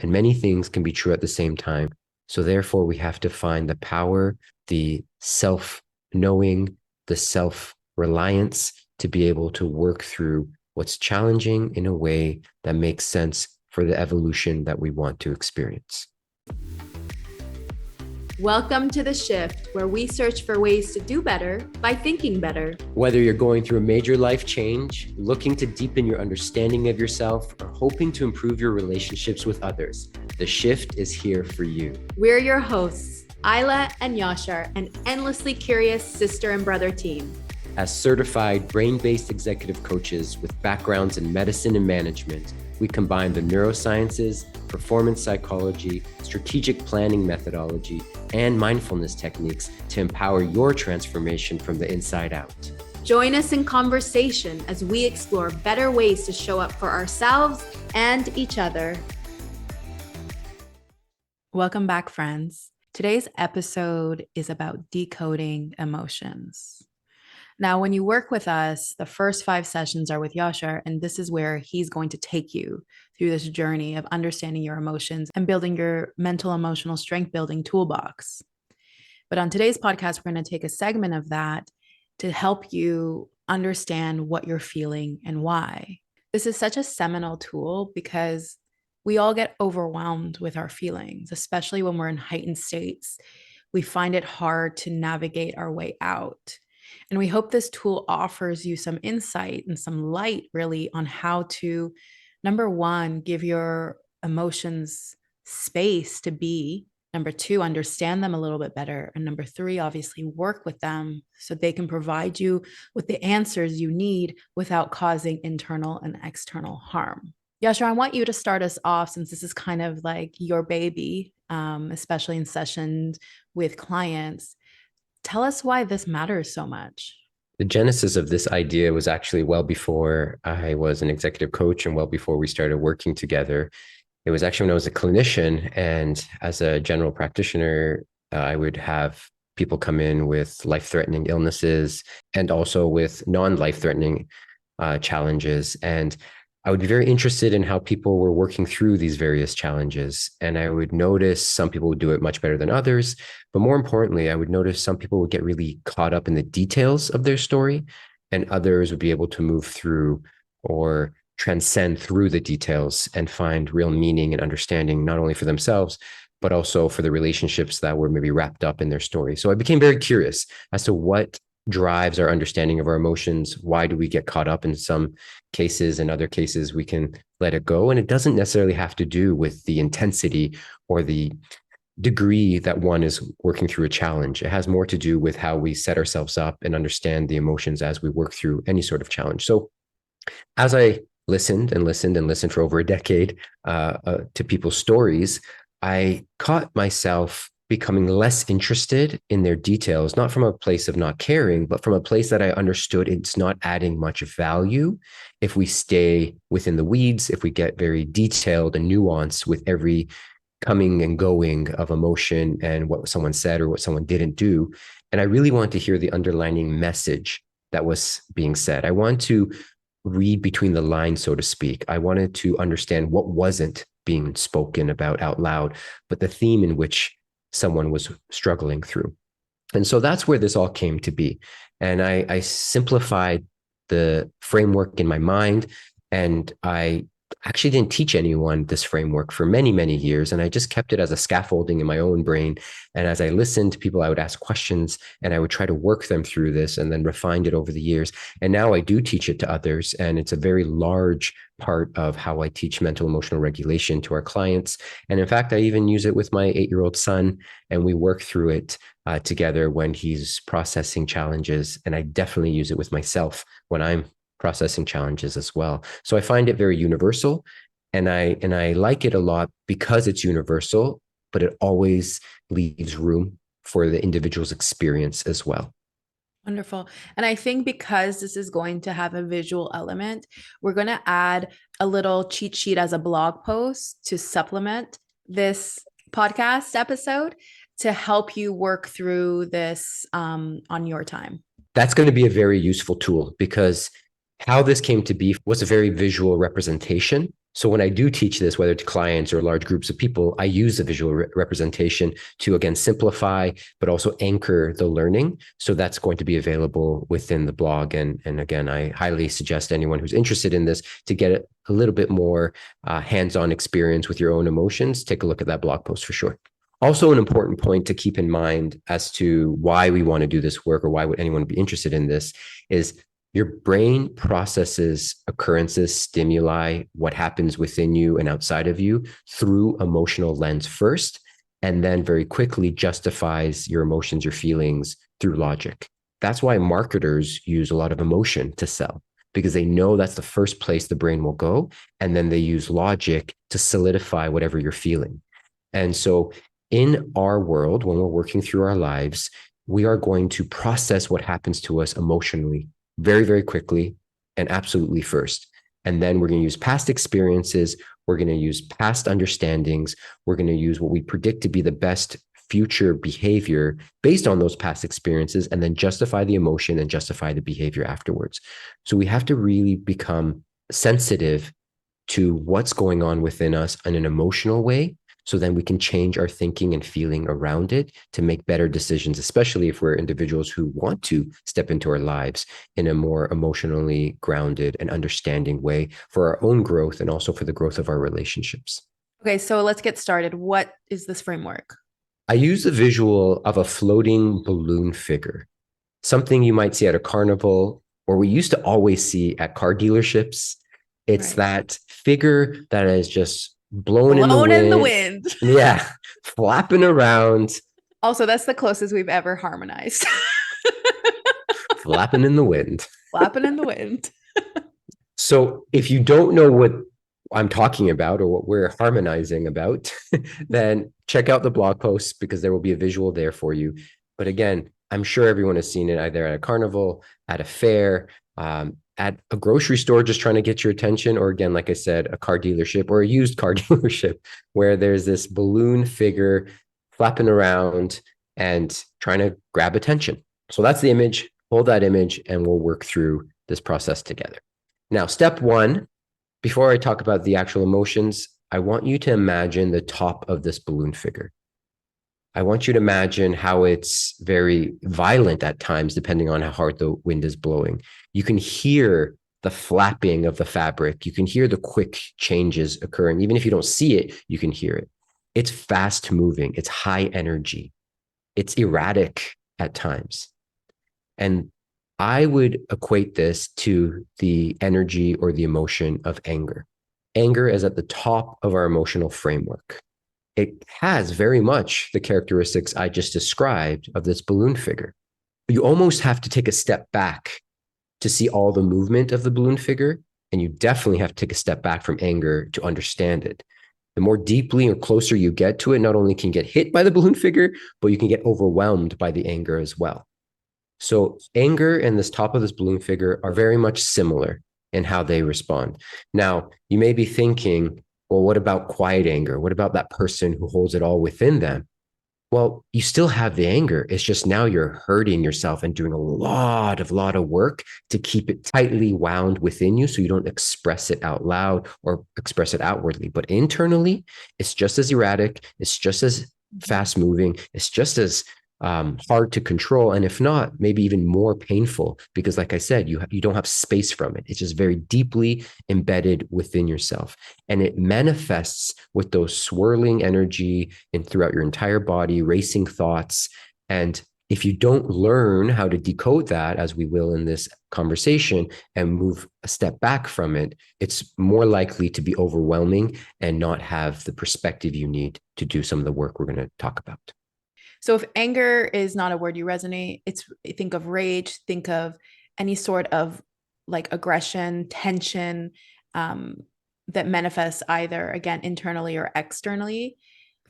and many things can be true at the same time. So therefore, we have to find the power, the self-knowing, the self-reliance to be able to work through what's challenging in a way that makes sense for the evolution that we want to experience. Welcome to The Shift, where we search for ways to do better by thinking better. Whether you're going through a major life change, looking to deepen your understanding of yourself, or hoping to improve your relationships with others, The Shift is here for you. We're your hosts, Isla and Yashar, an endlessly curious sister and brother team. As certified brain-based executive coaches with backgrounds in medicine and management, we combine the neurosciences, performance psychology, strategic planning methodology, and mindfulness techniques to empower your transformation from the inside out. Join us in conversation as we explore better ways to show up for ourselves and each other. Welcome back, friends. Today's episode is about decoding emotions. Now, when you work with us, the first 5 sessions are with Yashar, and this is where he's going to take you through this journey of understanding your emotions and building your mental emotional strength building toolbox. But on today's podcast, we're going to take a segment of that to help you understand what you're feeling and why. This is such a seminal tool because we all get overwhelmed with our feelings, especially when we're in heightened states. We find it hard to navigate our way out. And we hope this tool offers you some insight and some light, really, on how to, number one, give your emotions space to be. Number 2, understand them a little bit better. And number 3, obviously, work with them so they can provide you with the answers you need without causing internal and external harm. Yashar, I want you to start us off, since this is kind of like your baby, especially in sessions with clients. Tell us why this matters so much. The genesis of this idea was actually well before I was an executive coach and well before we started working together. It was actually when I was a clinician, and as a general practitioner, I would have people come in with life-threatening illnesses and also with non-life-threatening challenges. And I would be very interested in how people were working through these various challenges. And I would notice some people would do it much better than others. But more importantly, I would notice some people would get really caught up in the details of their story, and others would be able to move through or transcend through the details and find real meaning and understanding, not only for themselves, but also for the relationships that were maybe wrapped up in their story. So I became very curious as to what drives our understanding of our emotions. Why do we get caught up in some cases? In other cases, we can let it go. And it doesn't necessarily have to do with the intensity or the degree that one is working through a challenge. It has more to do with how we set ourselves up and understand the emotions as we work through any sort of challenge. So as I listened and listened and listened for over a decade to people's stories, I caught myself becoming less interested in their details, not from a place of not caring, but from a place that I understood it's not adding much value if we stay within the weeds, if we get very detailed and nuanced with every coming and going of emotion and what someone said or what someone didn't do. And I really want to hear the underlining message that was being said. I want to read between the lines, so to speak. I wanted to understand what wasn't being spoken about out loud, but the theme in which someone was struggling through. And so that's where this all came to be. And I simplified the framework in my mind, and I actually didn't teach anyone this framework for many, many years. And I just kept it as a scaffolding in my own brain. And as I listened to people, I would ask questions and I would try to work them through this and then refined it over the years. And now I do teach it to others. And it's a very large part of how I teach mental emotional regulation to our clients. And in fact, I even use it with my 8-year-old son, and we work through it together when he's processing challenges. And I definitely use it with myself when I'm processing challenges as well. So I find it very universal, and I like it a lot because it's universal, but it always leaves room for the individual's experience as well. Wonderful. And I think because this is going to have a visual element, we're going to add a little cheat sheet as a blog post to supplement this podcast episode to help you work through this on your time. That's going to be a very useful tool, because how this came to be was a very visual representation. So when I do teach this, whether to clients or large groups of people, I use the visual representation to, again, simplify, but also anchor the learning. So that's going to be available within the blog. And again, I highly suggest anyone who's interested in this to get a little bit more hands-on experience with your own emotions. Take a look at that blog post for sure. Also, an important point to keep in mind as to why we want to do this work or why would anyone be interested in this is your brain processes occurrences, stimuli, what happens within you and outside of you through emotional lens first, and then very quickly justifies your emotions, your feelings through logic. That's why marketers use a lot of emotion to sell, because they know that's the first place the brain will go. And then they use logic to solidify whatever you're feeling. And so in our world, when we're working through our lives, we are going to process what happens to us emotionally very, very quickly and absolutely first. And then we're going to use past experiences. We're going to use past understandings. We're going to use what we predict to be the best future behavior based on those past experiences, and then justify the emotion and justify the behavior afterwards. So we have to really become sensitive to what's going on within us in an emotional way. So then we can change our thinking and feeling around it to make better decisions, especially if we're individuals who want to step into our lives in a more emotionally grounded and understanding way for our own growth and also for the growth of our relationships. Okay, so let's get started. What is this framework? I use the visual of a floating balloon figure, something you might see at a carnival, or we used to always see at car dealerships. It's that figure that is just blown in the wind. Yeah, flapping around. Also, that's the closest we've ever harmonized. Flapping in the wind. Flapping in the wind. So if you don't know what I'm talking about or what we're harmonizing about, then check out the blog posts because there will be a visual there for you. But again, I'm sure everyone has seen it either at a carnival, at a fair, at a grocery store, just trying to get your attention, or again, like I said, a car dealership or a used car dealership where there's this balloon figure flapping around and trying to grab attention. So that's the image. Hold that image and we'll work through this process together. Now, step one, before I talk about the actual emotions, I want you to imagine the top of this balloon figure. I want you to imagine how it's very violent at times, depending on how hard the wind is blowing. You can hear the flapping of the fabric. You can hear the quick changes occurring. Even if you don't see it, you can hear it. It's fast moving. It's high energy. It's erratic at times. And I would equate this to the energy or the emotion of anger. Anger is at the top of our emotional framework. It has very much the characteristics I just described of this balloon figure. You almost have to take a step back to see all the movement of the balloon figure, and you definitely have to take a step back from anger to understand it. The more deeply or closer you get to it, not only can you get hit by the balloon figure, but you can get overwhelmed by the anger as well. So anger and this top of this balloon figure are very much similar in how they respond. Now, you may be thinking, well, what about quiet anger? What about that person who holds it all within them? Well, you still have the anger. It's just now you're hurting yourself and doing a lot of work to keep it tightly wound within you so you don't express it out loud or express it outwardly. But internally, it's just as erratic. It's just as fast moving. It's just as hard to control, and if not, maybe even more painful, because like I said, you don't have space from it. It's just very deeply embedded within yourself, and it manifests with those swirling energy and throughout your entire body, racing thoughts. And if you don't learn how to decode that, as we will in this conversation, and move a step back from it, it's more likely to be overwhelming and not have the perspective you need to do some of the work we're going to talk about. So if anger is not a word you resonate, think of rage, think of any sort of like aggression, tension that manifests either, again, internally or externally.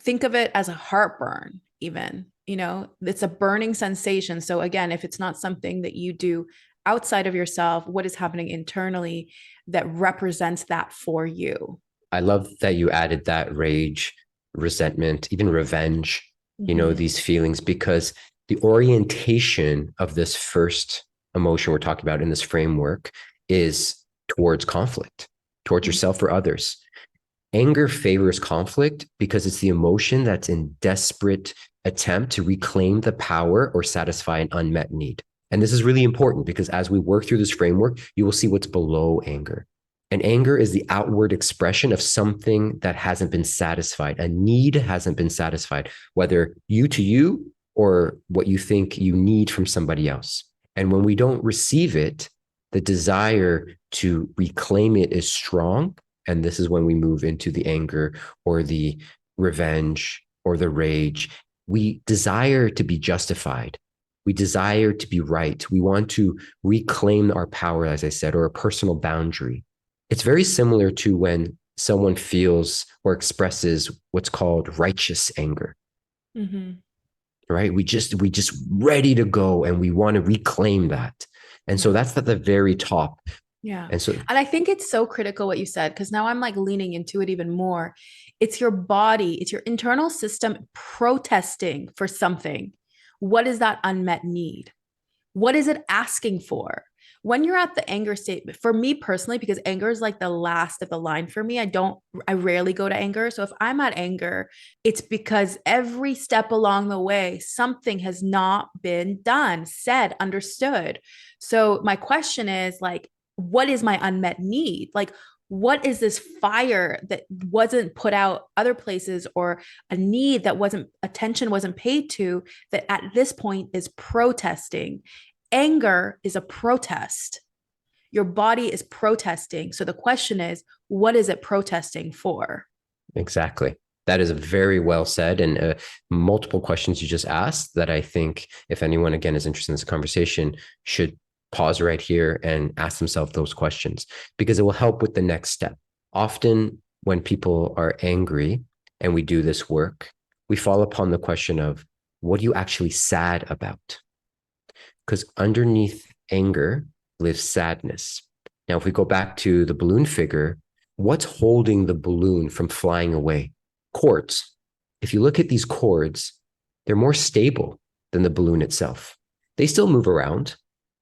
Think of it as a heartburn, even, it's a burning sensation. So again, if it's not something that you do outside of yourself, what is happening internally that represents that for you? I love that you added that rage, resentment, even revenge, these feelings, because the orientation of this first emotion we're talking about in this framework is towards conflict, towards yourself or others. Anger favors conflict because it's the emotion that's in desperate attempt to reclaim the power or satisfy an unmet need. And this is really important because as we work through this framework, you will see what's below anger. And anger is the outward expression of something that hasn't been satisfied. A need hasn't been satisfied, whether you to you or what you think you need from somebody else. And when we don't receive it, the desire to reclaim it is strong. And this is when we move into the anger or the revenge or the rage. We desire to be justified. We desire to be right. We want to reclaim our power, as I said, or a personal boundary. It's very similar to when someone feels or expresses what's called righteous anger. Mm-hmm. Right? We just ready to go and we want to reclaim that. And so that's at the very top. Yeah. And so, and I think it's so critical what you said, because now I'm like leaning into it even more. It's your body, it's your internal system protesting for something. What is that unmet need? What is it asking for? When you're at the anger state, for me personally, because anger is like the last of the line for me, I rarely go to anger. So if I'm at anger, it's because every step along the way, something has not been done, said, understood. So my question is like, what is my unmet need? Like, what is this fire that wasn't put out other places, or a need that attention wasn't paid to, that at this point is protesting? Anger is a protest. Your body is protesting. So the question is, what is it protesting for? Exactly. That is very well said, and multiple questions you just asked that I think if anyone, again, is interested in this conversation, should pause right here and ask themselves those questions, because it will help with the next step. Often when people are angry and we do this work, we fall upon the question of, what are you actually sad about? Because underneath anger lives sadness. Now, if we go back to the balloon figure, what's holding the balloon from flying away? Cords. If you look at these cords, they're more stable than the balloon itself. They still move around,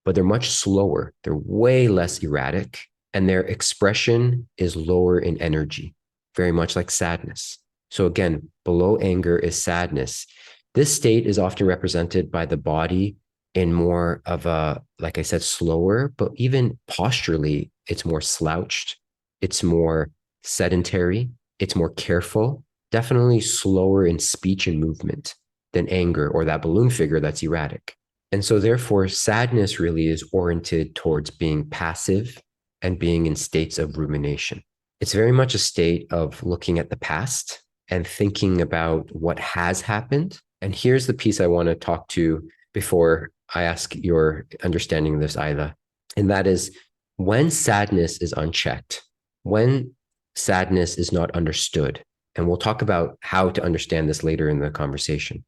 but they're much slower. They're way less erratic, and their expression is lower in energy, very much like sadness. So again, below anger is sadness. This state is often represented by the body in more of a, like I said, slower, but even posturally, it's more slouched. It's more sedentary. It's more careful, definitely slower in speech and movement than anger or that balloon figure that's erratic. And so therefore, sadness really is oriented towards being passive and being in states of rumination. It's very much a state of looking at the past and thinking about what has happened. And here's the piece I want to talk to before I ask your understanding of this, Ayla. And that is, when sadness is unchecked, when sadness is not understood, and we'll talk about how to understand this later in the conversation.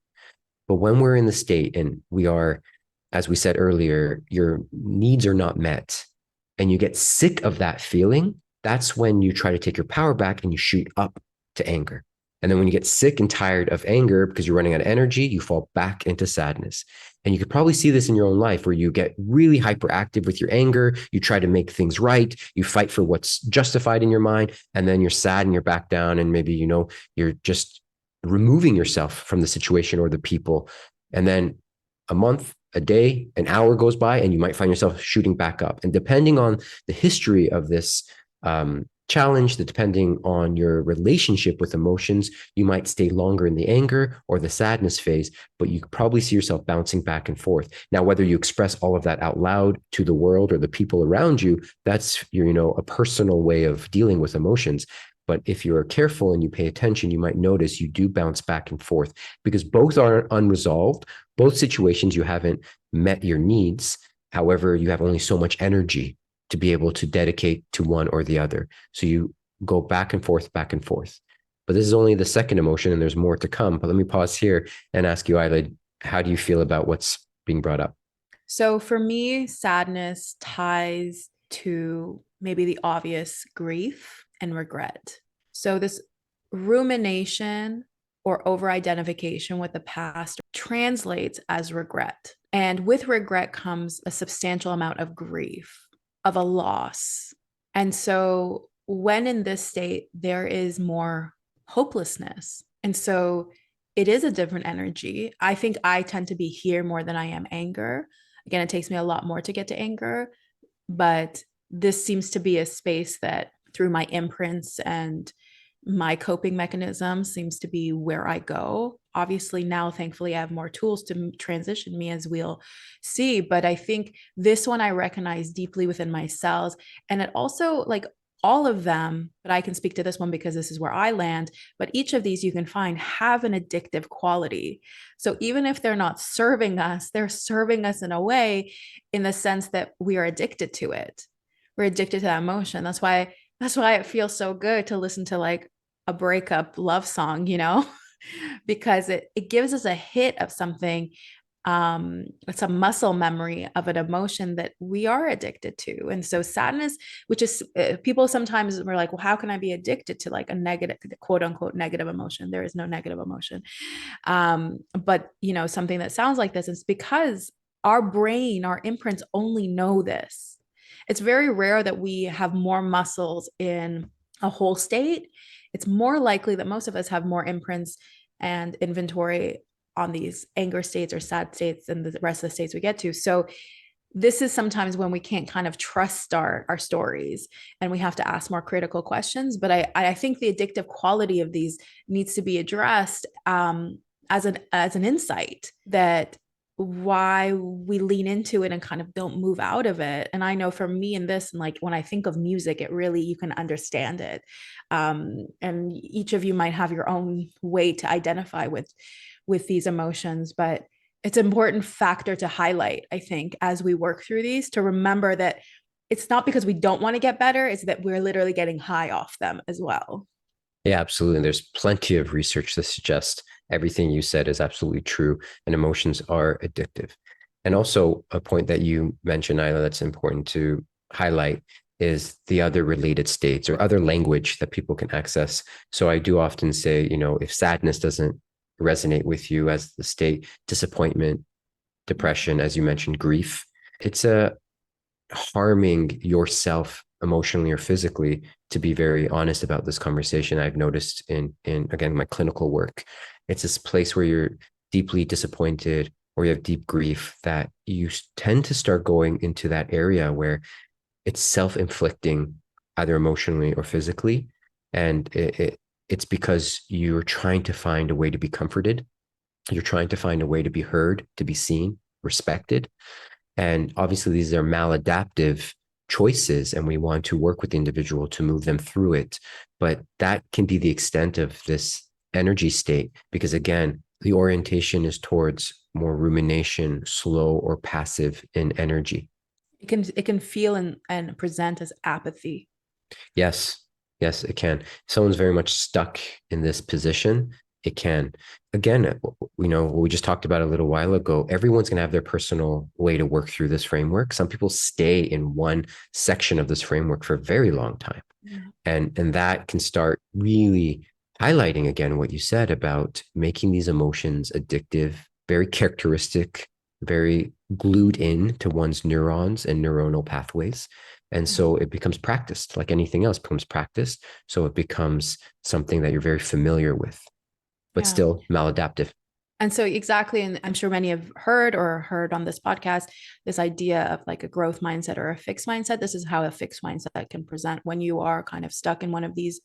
But when we're in the state and we are, as we said earlier, your needs are not met and you get sick of that feeling, that's when you try to take your power back and you shoot up to anger. And then when you get sick and tired of anger because you're running out of energy, you fall back into sadness. And you could probably see this in your own life where you get really hyperactive with your anger. You try to make things right. You fight for what's justified in your mind. And then you're sad and you're back down. And maybe, you're just removing yourself from the situation or the people. And then a month, a day, an hour goes by, and you might find yourself shooting back up. And depending on the history of this challenge, that depending on your relationship with emotions, you might stay longer in the anger or the sadness phase, but you probably see yourself bouncing back and forth. Now, whether you express all of that out loud to the world or the people around you, that's a personal way of dealing with emotions. But if you're careful and you pay attention, you might notice you do bounce back and forth because both are unresolved. Both situations, you haven't met your needs. However, you have only so much energy to be able to dedicate to one or the other. So you go back and forth, back and forth. But this is only the second emotion and there's more to come. But let me pause here and ask you, Ayla, how do you feel about what's being brought up? So for me, sadness ties to maybe the obvious grief and regret. So this rumination or over identification with the past translates as regret. And with regret comes a substantial amount of grief, of a loss. And so when in this state, there is more hopelessness. And so it is a different energy. I think I tend to be here more than I am anger. Again, it takes me a lot more to get to anger, but this seems to be a space that through my imprints and my coping mechanism seems to be where I go. Obviously, now, thankfully, I have more tools to transition me, as we'll see. But I think this one I recognize deeply within my cells. And it also, like all of them, but I can speak to this one because this is where I land. But each of these you can find have an addictive quality. So even if they're not serving us, they're serving us in a way in the sense that we are addicted to it. We're addicted to that emotion. That's why it feels so good to listen to like a breakup love song, because it gives us a hit of something. It's a muscle memory of an emotion that we are addicted to. And so sadness, which is people sometimes are like, well, how can I be addicted to like a negative, quote unquote, negative emotion? There is no negative emotion. But something that sounds like this is because our brain, our imprints only know this. It's very rare that we have more muscles in a whole state. It's more likely that most of us have more imprints and inventory on these anger states or sad states than the rest of the states we get to. So this is sometimes when we can't kind of trust our stories and we have to ask more critical questions. But I think the addictive quality of these needs to be addressed as an insight that why we lean into it and kind of don't move out of it. And I know for me in this, and like when I think of music, it really, you can understand it. And each of you might have your own way to identify with these emotions, but it's an important factor to highlight, I think, as we work through these, to remember that it's not because we don't want to get better, it's that we're literally getting high off them as well. Yeah, absolutely. And there's plenty of research that suggests everything you said is absolutely true, and emotions are addictive. And also, a point that you mentioned, Isla, that's important to highlight is the other related states or other language that people can access. So I do often say, if sadness doesn't resonate with you as the state, disappointment, depression, as you mentioned, grief, it's a harming yourself emotionally or physically. To be very honest about this conversation, I've noticed in again my clinical work, it's this place where you're deeply disappointed or you have deep grief that you tend to start going into that area where it's self-inflicting either emotionally or physically. And it's because you're trying to find a way to be comforted. You're trying to find a way to be heard, to be seen, respected. And obviously, these are maladaptive choices, and we want to work with the individual to move them through it. But that can be the extent of this energy state, because again, the orientation is towards more rumination, slow or passive in energy. It can feel and present as apathy. Yes, yes, it can. If someone's very much stuck in this position, it can. Again, what we just talked about a little while ago, everyone's going to have their personal way to work through this framework. Some people stay in one section of this framework for a very long time. Yeah. And that can start really highlighting again what you said about making these emotions addictive, very characteristic, very glued in to one's neurons and neuronal pathways. And so it becomes practiced, like anything else becomes practiced. So it becomes something that you're very familiar with, but Yeah. still maladaptive. And so exactly, and I'm sure many have heard on this podcast, this idea of like a growth mindset or a fixed mindset. This is how a fixed mindset can present when you are kind of stuck in one of these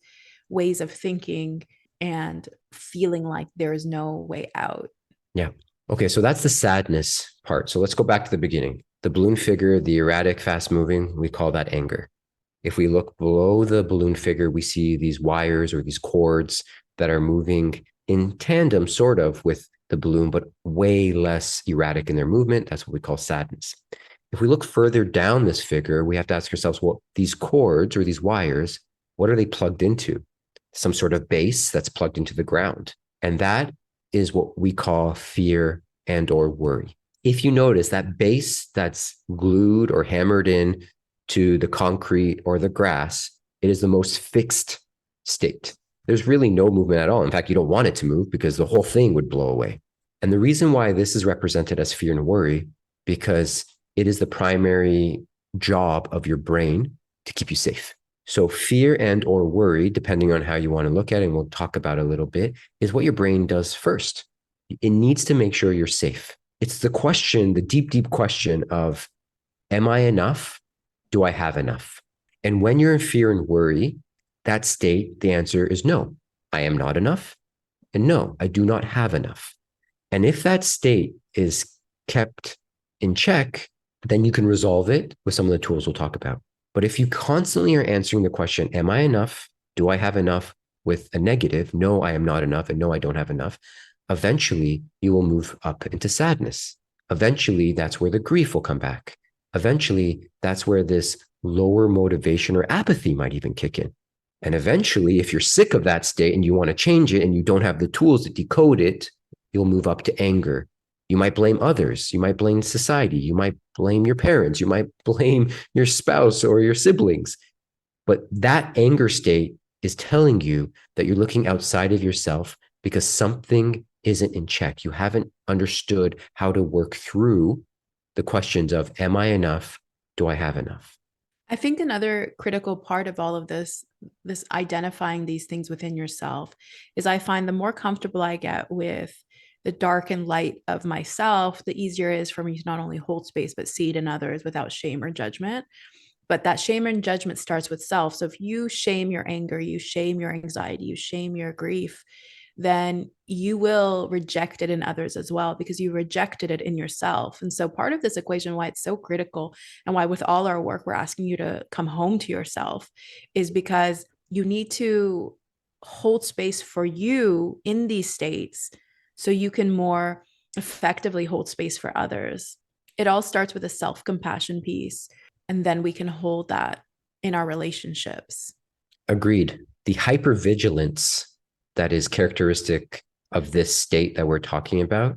ways of thinking and feeling like there is no way out. Yeah. Okay. So that's the sadness part. So let's go back to the beginning. The balloon figure, the erratic, fast moving, we call that anger. If we look below the balloon figure, we see these wires or these cords that are moving in tandem, sort of, with the balloon, but way less erratic in their movement. That's what we call sadness. If we look further down this figure, we have to ask ourselves, well, these cords or these wires, what are they plugged into? Some sort of base that's plugged into the ground. And that is what we call fear and or worry. If you notice that base that's glued or hammered in to the concrete or the grass, it is the most fixed state. There's really no movement at all. In fact, you don't want it to move because the whole thing would blow away. And the reason why this is represented as fear and worry, because it is the primary job of your brain to keep you safe. So fear and or worry, depending on how you want to look at it, and we'll talk about it a little bit, is what your brain does first. It needs to make sure you're safe. It's the question, the deep, deep question of, am I enough? Do I have enough? And when you're in fear and worry, that state, the answer is no, I am not enough. And no, I do not have enough. And if that state is kept in check, then you can resolve it with some of the tools we'll talk about. But if you constantly are answering the question, am I enough? Do I have enough? With a negative, no, I am not enough, and no, I don't have enough, eventually you will move up into sadness. Eventually, that's where the grief will come back. Eventually, that's where this lower motivation or apathy might even kick in. And eventually, if you're sick of that state and you want to change it and you don't have the tools to decode it, you'll move up to anger. You might blame others. You might blame society. You might blame your parents. You might blame your spouse or your siblings. But that anger state is telling you that you're looking outside of yourself because something isn't in check. You haven't understood how to work through the questions of, am I enough? Do I have enough? I think another critical part of all of this identifying these things within yourself, is I find the more comfortable I get with the dark and light of myself, the easier it is for me to not only hold space, but see it in others without shame or judgment. But that shame and judgment starts with self. So if you shame your anger, you shame your anxiety, you shame your grief, then you will reject it in others as well, because you rejected it in yourself. And so part of this equation, why it's so critical and why with all our work we're asking you to come home to yourself, is because you need to hold space for you in these states so you can more effectively hold space for others. It all starts with a self-compassion piece, and then we can hold that in our relationships. Agreed. The hypervigilance that is characteristic of this state that we're talking about,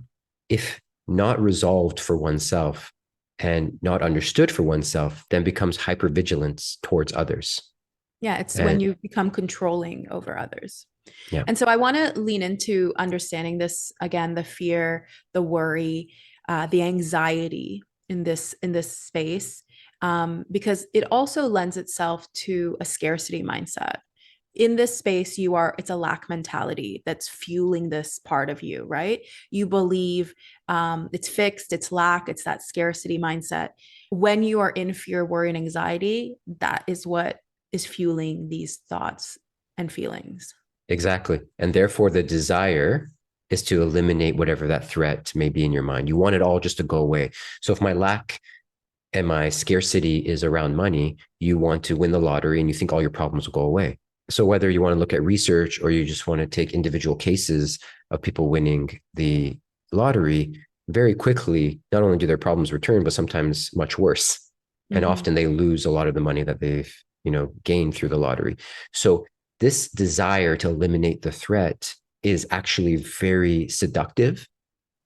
if not resolved for oneself and not understood for oneself, then becomes hypervigilance towards others. Yeah, it's when And you become controlling over others. yeah, And so I want to lean into understanding this again, the fear, the worry, the anxiety in this space, because it also lends itself to a scarcity mindset. In this space, it's a lack mentality that's fueling this part of you, right? You believe it's fixed, it's lack, it's that scarcity mindset. When you are in fear, worry, and anxiety, that is what is fueling these thoughts and feelings. exactly. And therefore, the desire is to eliminate whatever that threat may be in your mind. You want it all just to go away. So if my lack and my scarcity is around money, you want to win the lottery and you think all your problems will go away. So whether you want to look at research or you just want to take individual cases of people winning the lottery, very quickly, not only do their problems return, but sometimes much worse. And Mm-hmm. often they lose a lot of the money that they've, gained through the lottery. So this desire to eliminate the threat is actually very seductive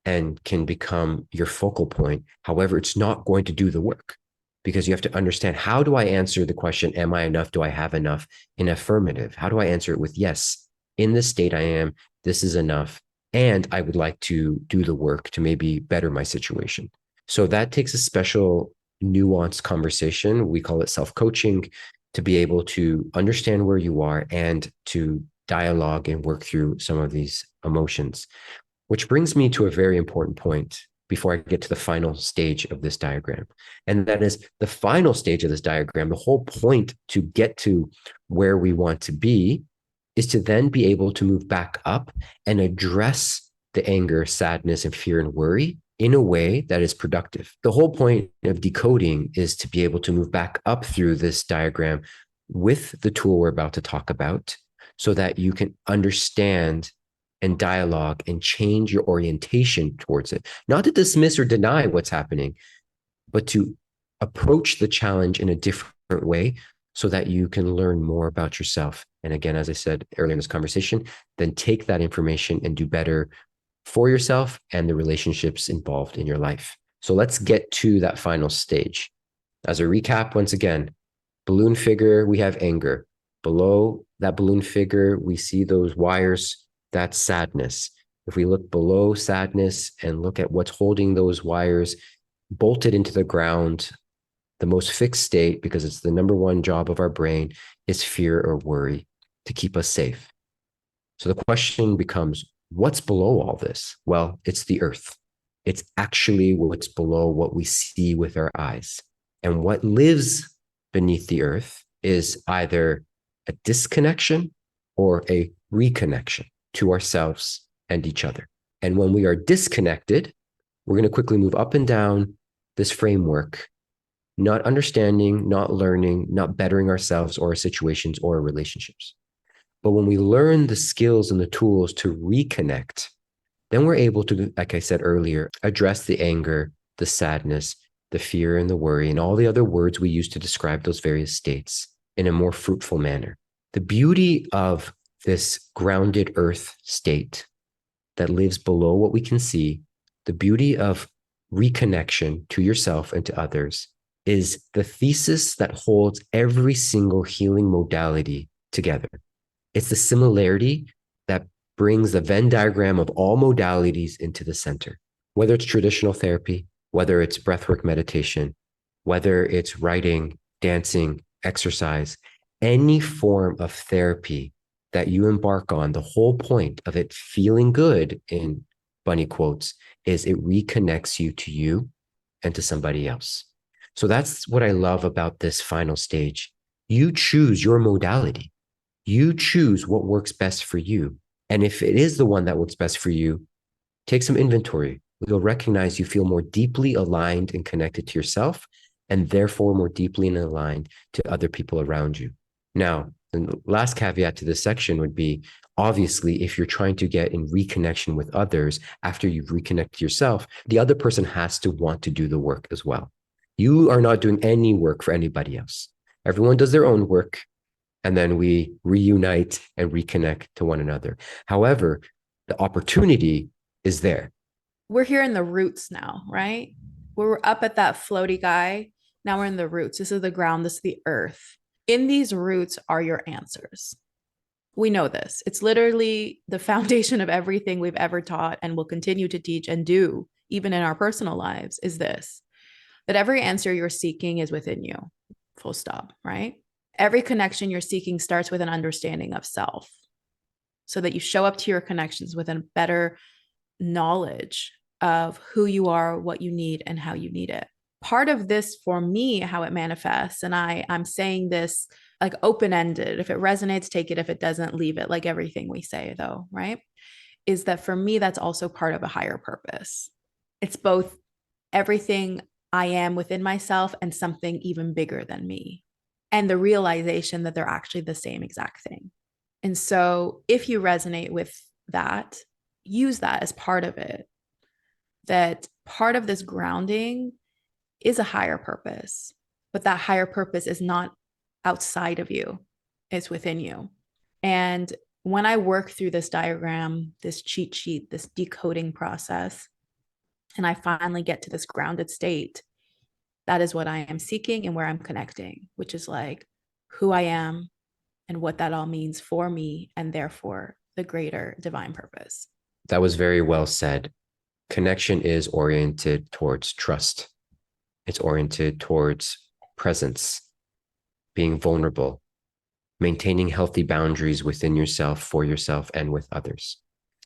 and can become your focal point. However, it's not going to do the work because you have to understand, how do I answer the question, am I enough? Do I have enough, in affirmative? How do I answer it with yes? In this state I am, this is enough. And I would like to do the work to maybe better my situation. So that takes a special nuanced conversation. We call it self-coaching, to be able to understand where you are and to dialogue and work through some of these emotions. Which brings me to a very important point before I get to the final stage of this diagram. And that is the final stage of this diagram. The whole point to get to where we want to be is to then be able to move back up and address the anger, sadness, and fear and worry in a way that is productive. The whole point of decoding is to be able to move back up through this diagram with the tool we're about to talk about so that you can understand and dialogue and change your orientation towards it. Not to dismiss or deny what's happening, but to approach the challenge in a different way so that you can learn more about yourself. And again, as I said earlier in this conversation, then take that information and do better for yourself and the relationships involved in your life. So let's get to that final stage. As a recap, once again, balloon figure, we have anger. Below that balloon figure, we see those wires. That's sadness. If we look below sadness and look at what's holding those wires bolted into the ground, The most fixed state, because it's the number one job of our brain, is fear or worry to keep us safe. So the question becomes, what's below all this? Well, it's the earth. It's actually what's below what we see with our eyes. And what lives beneath the earth is either a disconnection or a reconnection to ourselves and each other. And when we are disconnected, we're going to quickly move up and down this framework, not understanding, not learning, not bettering ourselves or our situations or our relationships. But when we learn the skills and the tools to reconnect, then we're able to, like I said earlier, address the anger, the sadness, the fear, and the worry, and all the other words we use to describe those various states in a more fruitful manner. The beauty of this grounded earth state that lives below what we can see, the beauty of reconnection to yourself and to others, is the thesis that holds every single healing modality together. It's the similarity that brings the Venn diagram of all modalities into the center, whether it's traditional therapy, whether it's breathwork meditation, whether it's writing, dancing, exercise, any form of therapy that you embark on. The whole point of it feeling good, in bunny quotes, is it reconnects you to you and to somebody else. So that's what I love about this final stage. You choose your modality. You choose what works best for you. And if it is the one that works best for you, take some inventory. You'll recognize you feel more deeply aligned and connected to yourself, and therefore more deeply aligned to other people around you. Now, the last caveat to this section would be, obviously, if you're trying to get in reconnection with others after you've reconnected yourself, the other person has to want to do the work as well. You are not doing any work for anybody else. Everyone does their own work, and then we reunite and reconnect to one another. However, the opportunity is there. We're here in the roots now, right? We're up at that floaty guy. Now we're in the roots. This is the ground, this is the earth. In these roots are your answers. We know this. It's literally the foundation of everything we've ever taught and will continue to teach and do, even in our personal lives, is this, that every answer you're seeking is within you, full stop, right? Every connection you're seeking starts with an understanding of self so that you show up to your connections with a better knowledge of who you are, what you need, and how you need it. Part of this for me, how it manifests, and I'm saying this like open-ended. If it resonates, take it. If it doesn't, leave it, like everything we say, though, right? Is that for me, that's also part of a higher purpose. It's both everything I am within myself and something even bigger than me, and the realization that they're actually the same exact thing. And so if you resonate with that, use that as part of it, that part of this grounding is a higher purpose, but that higher purpose is not outside of you, it's within you. And when I work through this diagram, this cheat sheet, this decoding process, and I finally get to this grounded state, that is what I am seeking and where I'm connecting, which is like who I am and what that all means for me, and therefore the greater divine purpose. That was very well said. Connection is oriented towards trust. It's oriented towards presence, being vulnerable, maintaining healthy boundaries within yourself, for yourself, and with others.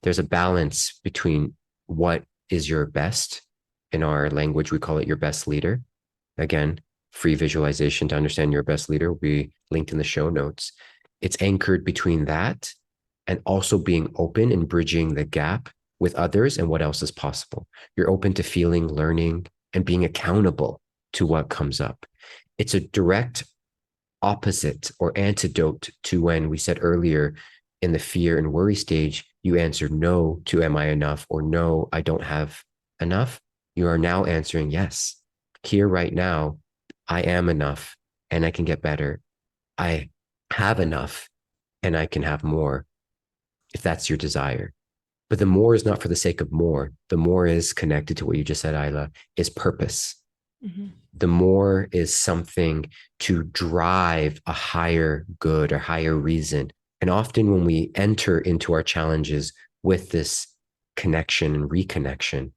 There's a balance between what is your best. In our language, we call it your best leader. Again, free visualization to understand your best leader will be linked in the show notes. It's anchored between that and also being open and bridging the gap with others and what else is possible. You're open to feeling, learning, and being accountable to what comes up. It's a direct opposite or antidote to when we said earlier in the fear and worry stage, you answered no to am I enough, or no, I don't have enough. You are now answering yes. Here right now, I am enough and I can get better. I have enough and I can have more if that's your desire. But the more is not for the sake of more. The more is connected to what you just said, Isla, is purpose. Mm-hmm. The more is something to drive a higher good or higher reason. And often when we enter into our challenges with this connection and reconnection,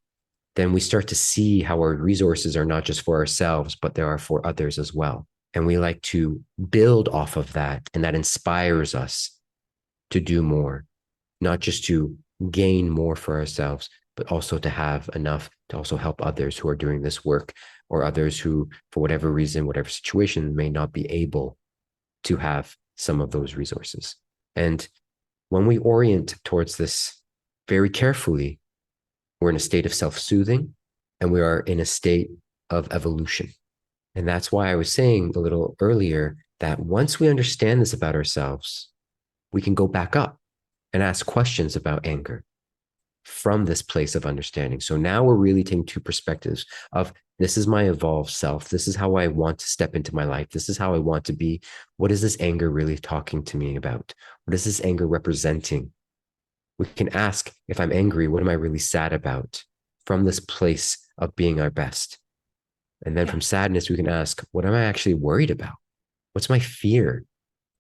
then we start to see how our resources are not just for ourselves, but they are for others as well. And we like to build off of that. And that inspires us to do more, not just to gain more for ourselves, but also to have enough to also help others who are doing this work, or others who, for whatever reason, whatever situation, may not be able to have some of those resources. And when we orient towards this very carefully, we're in a state of self-soothing, and we are in a state of evolution. And that's why I was saying a little earlier that once we understand this about ourselves, we can go back up and ask questions about anger from this place of understanding. So now we're really taking two perspectives of, this is my evolved self. This is how I want to step into my life. This is how I want to be. What is this anger really talking to me about? What is this anger representing? We can ask, if I'm angry, what am I really sad about? From this place of being our best. And then from sadness, we can ask, what am I actually worried about? What's my fear?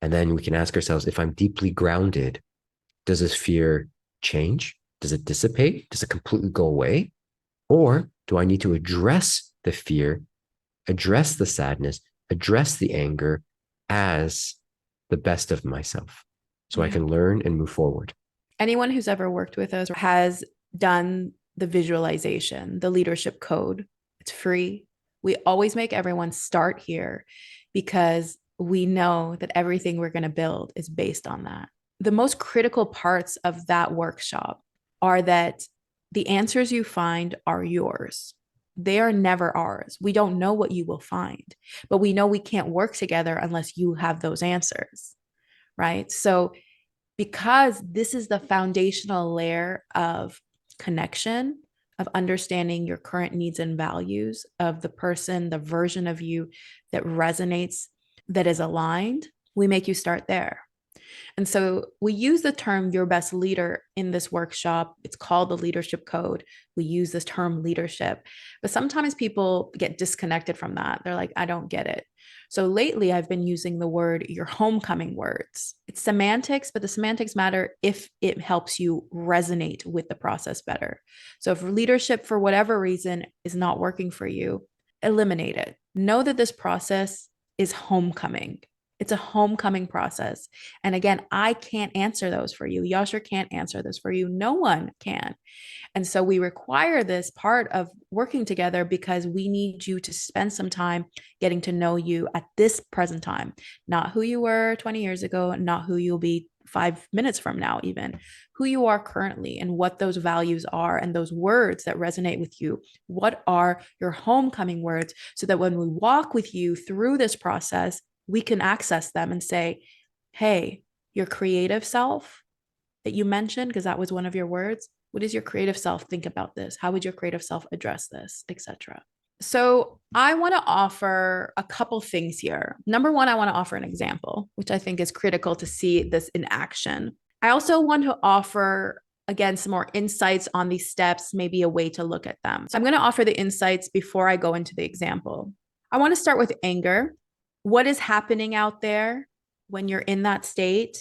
And then we can ask ourselves, if I'm deeply grounded, does this fear change? Does it dissipate? Does it completely go away? Or do I need to address the fear, address the sadness, address the anger as the best of myself, so I can learn and move forward? Anyone who's ever worked with us has done the visualization, the leadership code. It's free. We always make everyone start here because we know that everything we're going to build is based on that. The most critical parts of that workshop are that the answers you find are yours. They are never ours. We don't know what you will find, but we know we can't work together unless you have those answers, right? So because this is the foundational layer of connection, of understanding your current needs and values of the person, the version of you that resonates, that is aligned, we make you start there. And so we use the term your best leader in this workshop. It's called the leadership code. We use this term leadership, but sometimes people get disconnected from that. They're like, I don't get it. So lately I've been using the word your homecoming words. It's semantics, but the semantics matter if it helps you resonate with the process better. So if leadership for whatever reason is not working for you, eliminate it. Know that this process is homecoming. It's a homecoming process. And again, I can't answer those for you. Yasher can't answer this for you. No one can. And so we require this part of working together because we need you to spend some time getting to know you at this present time, not who you were 20 years ago, not who you'll be 5 minutes from now, even who you are currently and what those values are and those words that resonate with you. What are your homecoming words so that when we walk with you through this process, we can access them and say, hey, your creative self that you mentioned, because that was one of your words, what does your creative self think about this? How would your creative self address this, etc.? So I want to offer a couple things here. Number one, I want to offer an example, which I think is critical to see this in action. I also want to offer, again, some more insights on these steps, maybe a way to look at them. So I'm going to offer the insights before I go into the example. I want to start with anger. What is happening out there when you're in that state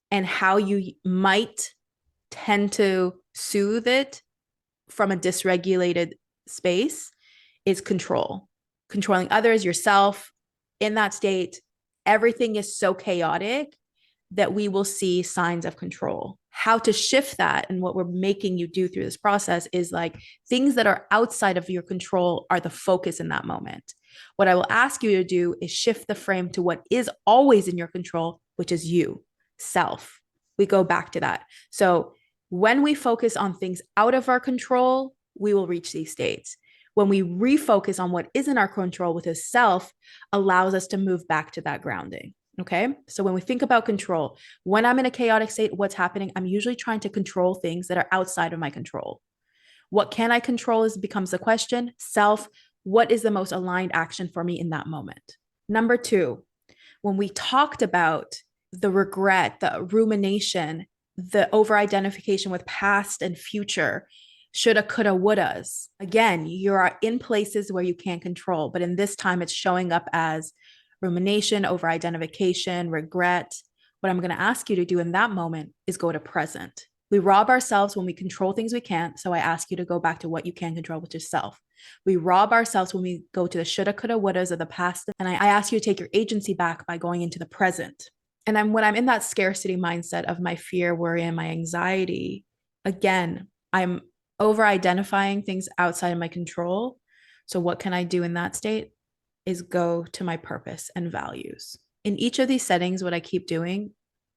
and how you might tend to soothe it from a dysregulated space is control, controlling others, yourself in that state. Everything is so chaotic that we will see signs of control. How to shift that and what we're making you do through this process is like things that are outside of your control are the focus in that moment. What I will ask you to do is shift the frame to what is always in your control, which is you, self. We go back to that. So when we focus on things out of our control, we will reach these states. When we refocus on what is in our control with his self, allows us to move back to that grounding. Okay. So when we think about control, when I'm in a chaotic state, what's happening? I'm usually trying to control things that are outside of my control. What can I control is becomes the question. Self, what is the most aligned action for me in that moment? Number two, when we talked about the regret, the rumination, the over identification with past and future, shoulda, coulda, wouldas. Again, you are in places where you can't control, but in this time, it's showing up as rumination, over identification, regret. What I'm going to ask you to do in that moment is go to present. We rob ourselves when we control things we can't. So I ask you to go back to what you can control, which is self. We rob ourselves when we go to the shoulda, coulda, wouldas of the past. And I ask you to take your agency back by going into the present. And when I'm in that scarcity mindset of my fear, worry, and my anxiety, again, I'm over identifying things outside of my control. So what can I do in that state is go to my purpose and values. In each of these settings, what I keep doing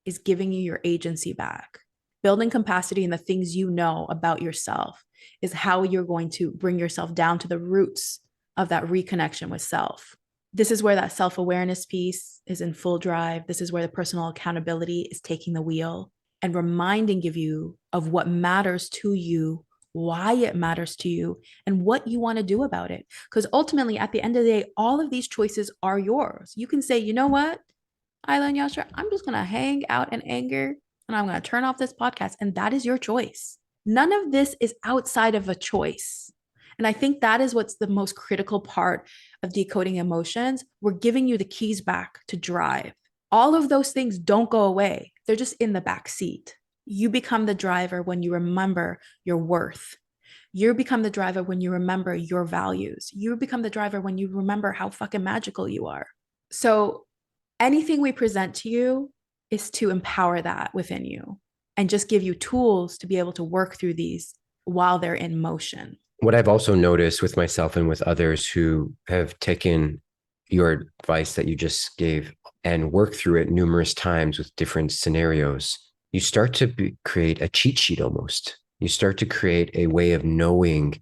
is giving you your agency back. Building capacity in the things you know about yourself is how you're going to bring yourself down to the roots of that reconnection with self. This is where that self-awareness piece is in full drive. This is where the personal accountability is taking the wheel and reminding you of what matters to you, why it matters to you, and what you want to do about it. Because ultimately, at the end of the day, all of these choices are yours. You can say, you know what, Isla and Yasha, I'm just going to hang out in anger and I'm going to turn off this podcast. And that is your choice. None of this is outside of a choice. And I think that is what's the most critical part of decoding emotions. We're giving you the keys back to drive. All of those things don't go away. They're just in the back seat. You become the driver when you remember your worth. You become the driver when you remember your values. You become the driver when you remember how fucking magical you are. So anything we present to you is to empower that within you and just give you tools to be able to work through these while they're in motion. What I've also noticed with myself and with others who have taken your advice that you just gave and worked through it numerous times with different scenarios, you start to create a cheat sheet almost. You start to create a way of knowing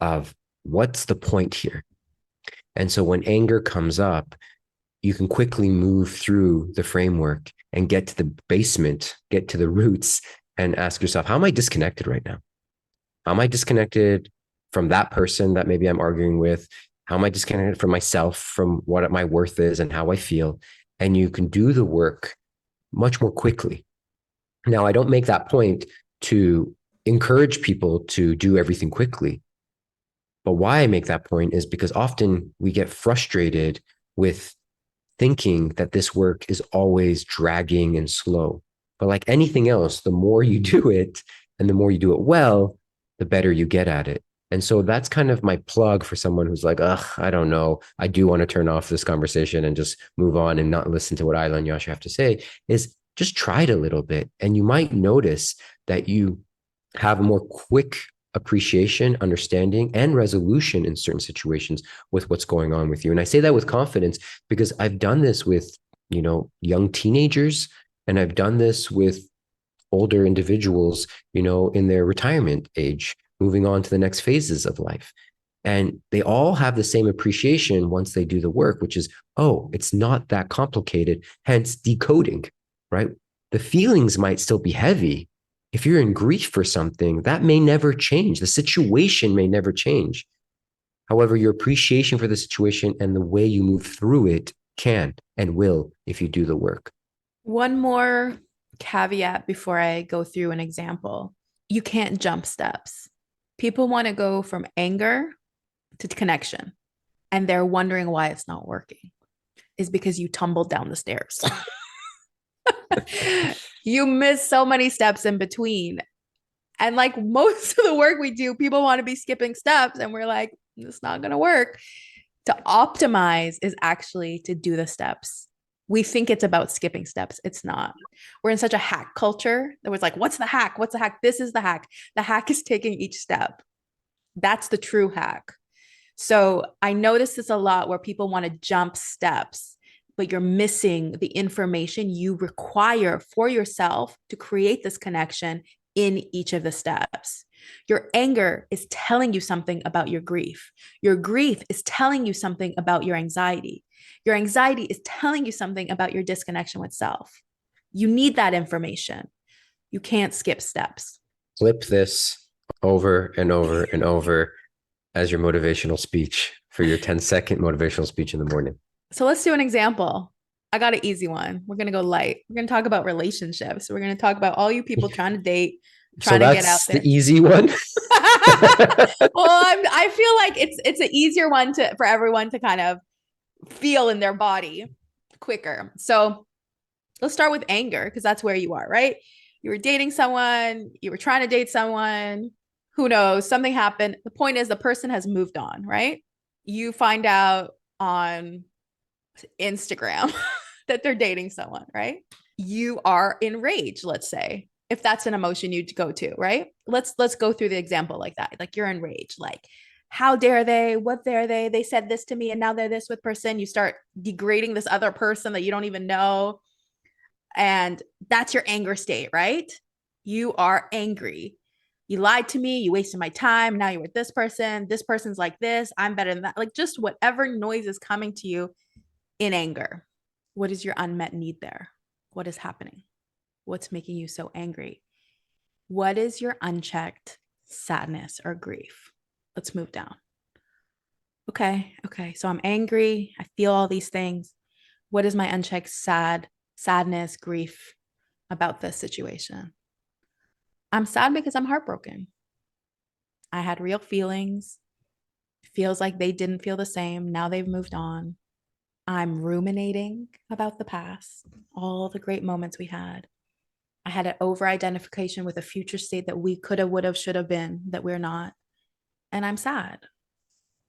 of what's the point here. And so when anger comes up, you can quickly move through the framework and get to the basement, get to the roots, and ask yourself, how am I disconnected right now? How am I disconnected from that person that maybe I'm arguing with? How am I disconnected from myself, from what my worth is and how I feel? And you can do the work much more quickly. Now, I don't make that point to encourage people to do everything quickly. But why I make that point is because often we get frustrated with thinking that this work is always dragging and slow. But like anything else, the more you do it and the more you do it well, the better you get at it. And so that's kind of my plug for someone who's like, ugh, I don't know. I do want to turn off this conversation and just move on and not listen to what Isla and Yasha have to say, is just try it a little bit. And you might notice that you have a more quick appreciation, understanding, and resolution in certain situations with what's going on with you. And I say that with confidence because I've done this with, young teenagers, and I've done this with older individuals, in their retirement age, moving on to the next phases of life. And they all have the same appreciation once they do the work, which is, oh, it's not that complicated, hence decoding, right? The feelings might still be heavy. If you're in grief for something, that may never change. The situation may never change. However, your appreciation for the situation and the way you move through it can and will if you do the work. One more caveat before I go through an example. You can't jump steps. People want to go from anger to connection, and they're wondering why it's not working. Is because you tumbled down the stairs. You miss so many steps in between. And like most of the work we do, people want to be skipping steps, and we're like, it's not going to work. To optimize is actually to do the steps. We think it's about skipping steps. It's not. We're in such a hack culture that was like, what's the hack? What's the hack? This is the hack. The hack is taking each step. That's the true hack. So I notice this a lot where people want to jump steps, but you're missing the information you require for yourself to create this connection in each of the steps. Your anger is telling you something about your grief. Your grief is telling you something about your anxiety. Your anxiety is telling you something about your disconnection with self. You need that information. You can't skip steps. Flip this over and over and over as your motivational speech for your 10-second motivational speech in the morning. So let's do an example. I got an easy one. We're going to go light. We're going to talk about relationships. We're going to talk about all you people trying to date, trying to get out there. The easy one. Well, I feel like it's an easier one for everyone to kind of feel in their body quicker. So let's start with anger, because that's where you are, right? You were dating someone, you were trying to date someone, who knows, something happened. The point is the person has moved on, right? You find out on Instagram that they're dating someone, right? You are enraged, let's say. If that's an emotion you'd go to, right? Let's go through the example like that. Like you're enraged, like how dare they? What dare they? They said this to me and now they're this with person. You start degrading this other person that you don't even know. And that's your anger state, right? You are angry. You lied to me. You wasted my time. Now you're with this person. This person's like this. I'm better than that. Like just whatever noise is coming to you in anger. What is your unmet need there? What is happening? What's making you so angry? What is your unchecked sadness or grief? Let's move down. Okay. So I'm angry. I feel all these things. What is my unchecked sadness, grief about this situation? I'm sad because I'm heartbroken. I had real feelings. It feels like they didn't feel the same. Now they've moved on. I'm ruminating about the past, all the great moments we had. I had an over identification with a future state that we could have, would have, should have been, that we're not. And I'm sad.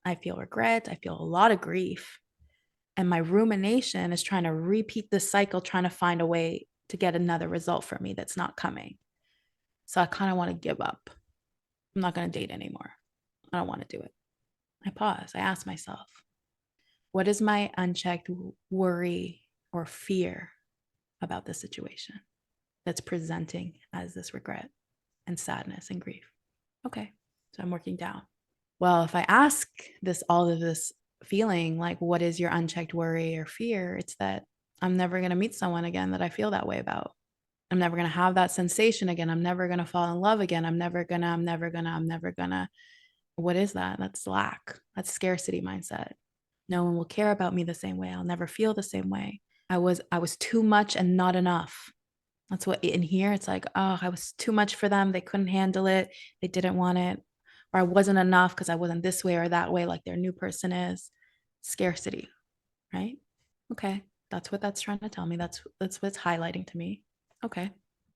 I feel regret. I feel a lot of grief. And my rumination is trying to repeat this cycle, trying to find a way to get another result for me that's not coming. So I kind of want to give up. I'm not going to date anymore. I don't want to do it. I pause. I ask myself, what is my unchecked worry or fear about this situation that's presenting as this regret and sadness and grief? Okay. So I'm working down. Well, if I ask all of this feeling, like, what is your unchecked worry or fear? It's that I'm never going to meet someone again that I feel that way about. I'm never going to have that sensation again. I'm never going to fall in love again. I'm never going to. What is that? That's lack. That's scarcity mindset. No one will care about me the same way. I'll never feel the same way. I was too much and not enough. That's what in here, it's like, oh, I was too much for them. They couldn't handle it. They didn't want it. Or I wasn't enough because I wasn't this way or that way like their new person is. Scarcity, right? Okay. That's what that's trying to tell me. That's what's highlighting to me. Okay.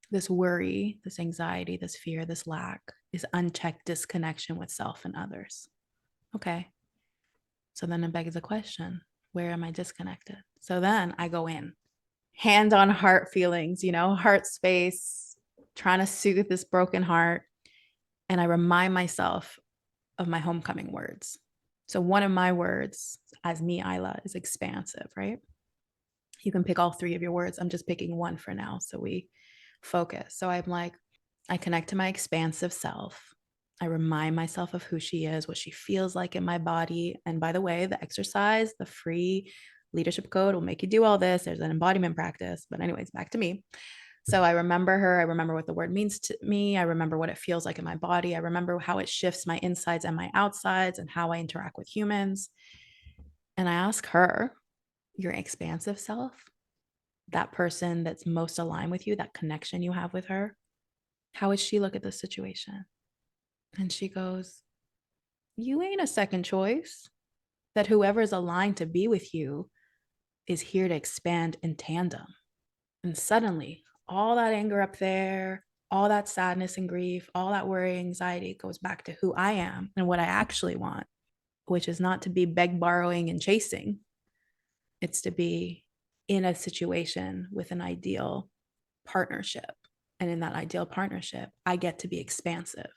This worry, this anxiety, this fear, this lack is unchecked disconnection with self and others. Okay. So then it begs the question, where am I disconnected? So then I go in, hand on heart feelings, heart space, trying to soothe this broken heart. And I remind myself of my homecoming words. So one of my words as me, Isla, is expansive, right? You can pick all three of your words. I'm just picking one for now. So we focus. So I'm like, I connect to my expansive self. I remind myself of who she is, what she feels like in my body. And by the way, the exercise, the free leadership code will make you do all this. There's an embodiment practice. But, anyways, back to me. So I remember her. I remember what the word means to me. I remember what it feels like in my body. I remember how it shifts my insides and my outsides and how I interact with humans. And I ask her, your expansive self, that person that's most aligned with you, that connection you have with her, how would she look at this situation? And she goes, you ain't a second choice. That whoever's aligned to be with you is here to expand in tandem. And suddenly, all that anger up there, all that sadness and grief, all that worry, anxiety goes back to who I am and what I actually want, which is not to be beg, borrowing, and chasing. It's to be in a situation with an ideal partnership. And in that ideal partnership, I get to be expansive.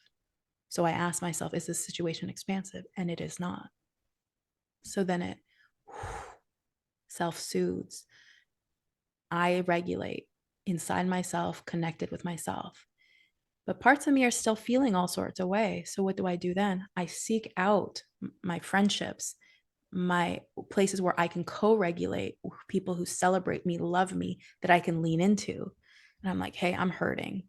So I ask myself, is this situation expansive? And it is not. So then it self-soothes. I regulate inside myself, connected with myself. But parts of me are still feeling all sorts of ways. So what do I do then? I seek out my friendships, my places where I can co-regulate, people who celebrate me, love me, that I can lean into. And I'm like, hey, I'm hurting.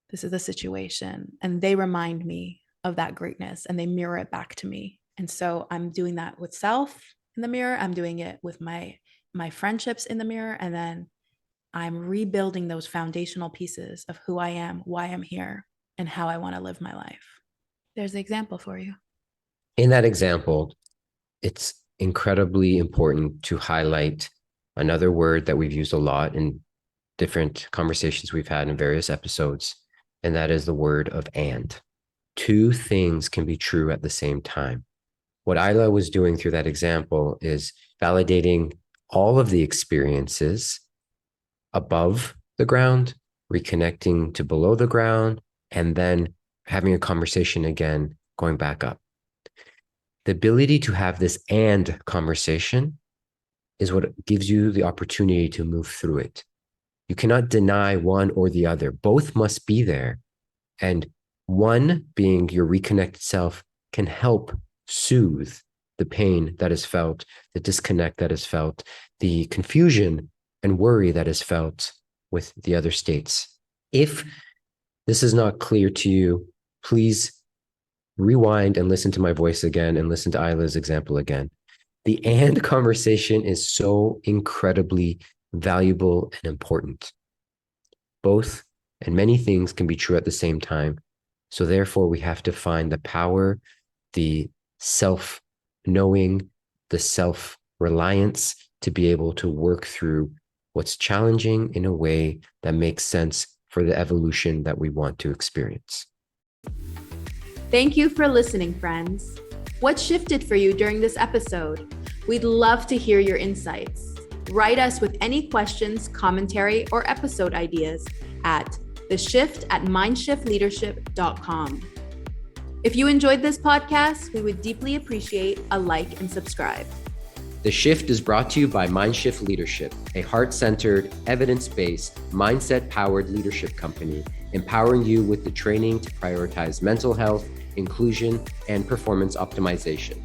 This is the situation. And they remind me of that greatness and they mirror it back to me. And so I'm doing that with self in the mirror. I'm doing it with my friendships in the mirror. And then I'm rebuilding those foundational pieces of who I am, why I'm here, and how I want to live my life. There's the example for you. In that example, it's incredibly important to highlight another word that we've used a lot in different conversations we've had in various episodes, and that is the word of and. Two things can be true at the same time. What Isla was doing through that example is validating all of the experiences above the ground, reconnecting to below the ground, and then having a conversation again, going back up. The ability to have this and conversation is what gives you the opportunity to move through it. You cannot deny one or the other. Both must be there. And one, being your reconnected self, can help soothe the pain that is felt, the disconnect that is felt, the confusion and worry that is felt with the other states. If this is not clear to you, please rewind and listen to my voice again and listen to Isla's example again. The and conversation is so incredibly valuable and important. Both and many things can be true at the same time. So therefore, we have to find the power, the self-knowing, the self-reliance to be able to work through what's challenging in a way that makes sense for the evolution that we want to experience. Thank you for listening, friends. What shifted for you during this episode? We'd love to hear your insights. Write us with any questions, commentary, or episode ideas at theshift@mindshiftleadership.com. If you enjoyed this podcast, we would deeply appreciate a like and subscribe. The Shift is brought to you by Mindshift Leadership, a heart-centered, evidence-based, mindset-powered leadership company, empowering you with the training to prioritize mental health, inclusion, and performance optimization.